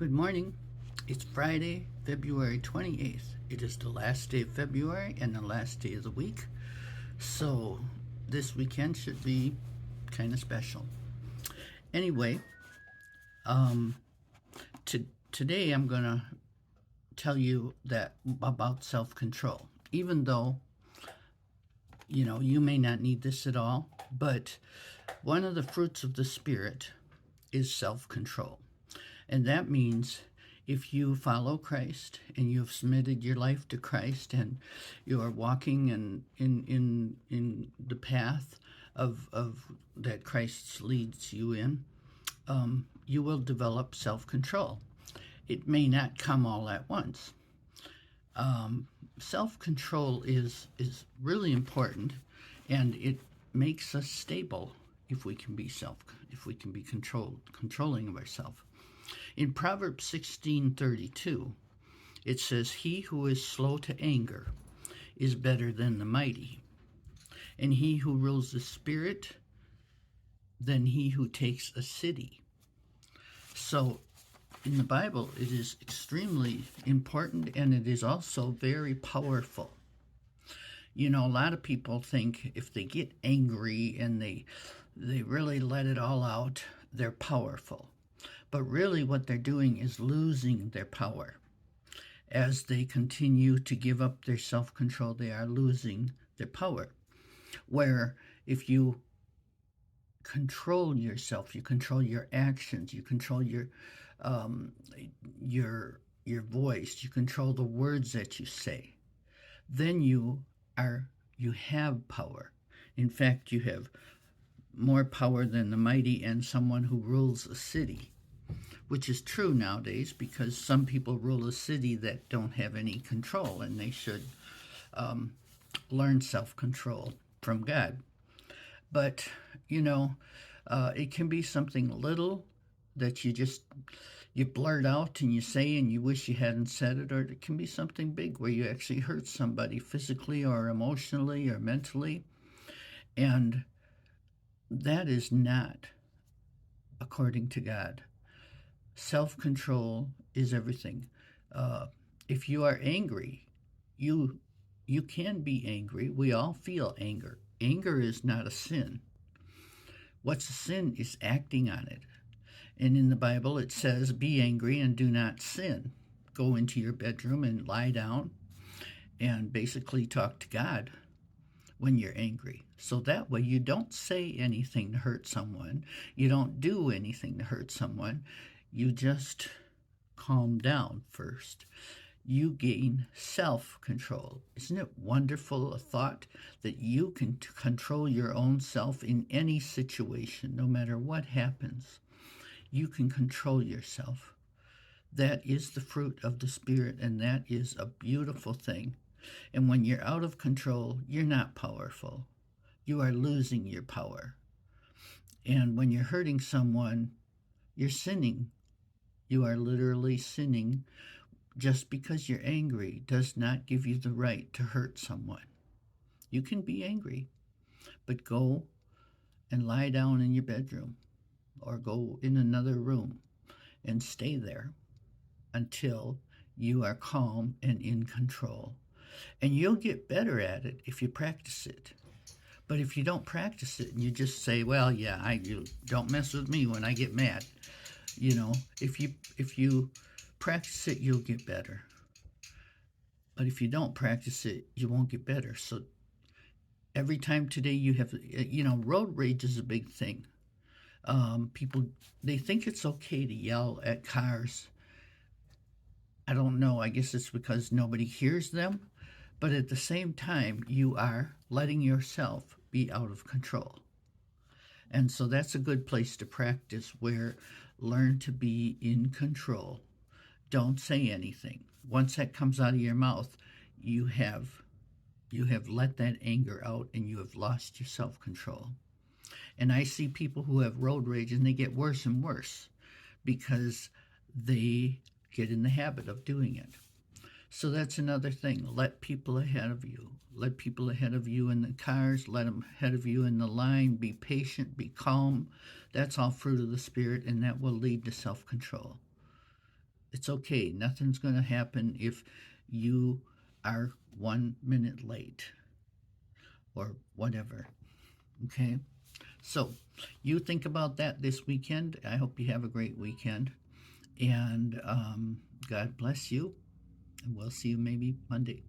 Good morning. It's Friday, February 28th. It is the last day of February and the last day of the week. So this weekend should be kind of special. Anyway, um, today I'm going to tell you that about self-control. Even though, you may not need this at all, but one of the fruits of the Spirit is self-control. And that means if you follow Christ and you have submitted your life to Christ and you are walking in the path of that Christ leads you in, you will develop self-control. It may not come all at once. Self-control is really important, and it makes us stable if we can be controlling of ourselves. In Proverbs 16:32, it says, "He who is slow to anger is better than the mighty, and he who rules the spirit than he who takes a city." So in the Bible, it is extremely important, and it is also very powerful. A lot of people think if they get angry and they really let it all out, they're powerful. But really what they're doing is losing their power. As they continue to give up their self-control, they are losing their power. Where if you control yourself, you control your actions, you control your voice, you control the words that you say, then you have power. In fact, you have more power than the mighty and someone who rules a city, which is true nowadays because some people rule a city that don't have any control, and they should learn self-control from God. But, it can be something little that you blurt out and you say and you wish you hadn't said it, or it can be something big where you actually hurt somebody physically or emotionally or mentally. And that is not according to God. Self-control is everything. If you are angry, you can be angry. We all feel anger. Anger is not a sin. What's a sin is acting on it. And in the Bible it says, be angry and do not sin. Go into your bedroom and lie down and basically talk to God when you're angry. So that way you don't say anything to hurt someone. You don't do anything to hurt someone. You just calm down first. You gain self-control. Isn't it wonderful, a thought that you can control your own self in any situation, no matter what happens? You can control yourself. That is the fruit of the Spirit, and that is a beautiful thing. And when you're out of control, you're not powerful. You are losing your power. And when you're hurting someone, you're sinning. You are literally sinning. Just because you're angry does not give you the right to hurt someone. You can be angry, but go and lie down in your bedroom or go in another room and stay there until you are calm and in control. And you'll get better at it if you practice it. But if you don't practice it and you just say, well, yeah, you don't mess with me when I get mad, if you practice it, you'll get better. But if you don't practice it, you won't get better. So every time today you have, road rage is a big thing. People, they think it's okay to yell at cars. I don't know. I guess it's because nobody hears them. But at the same time, you are letting yourself be out of control. And so that's a good place to practice, where learn to be in control. Don't say anything. Once that comes out of your mouth, you have let that anger out and you have lost your self-control. And I see people who have road rage and they get worse and worse because they get in the habit of doing it. So that's another thing. Let people ahead of you. Let people ahead of you in the cars. Let them ahead of you in the line. Be patient. Be calm. That's all fruit of the Spirit, and that will lead to self-control. It's okay. Nothing's going to happen if you are 1 minute late or whatever. Okay? So, you think about that this weekend. I hope you have a great weekend. And God bless you. And we'll see you maybe Monday.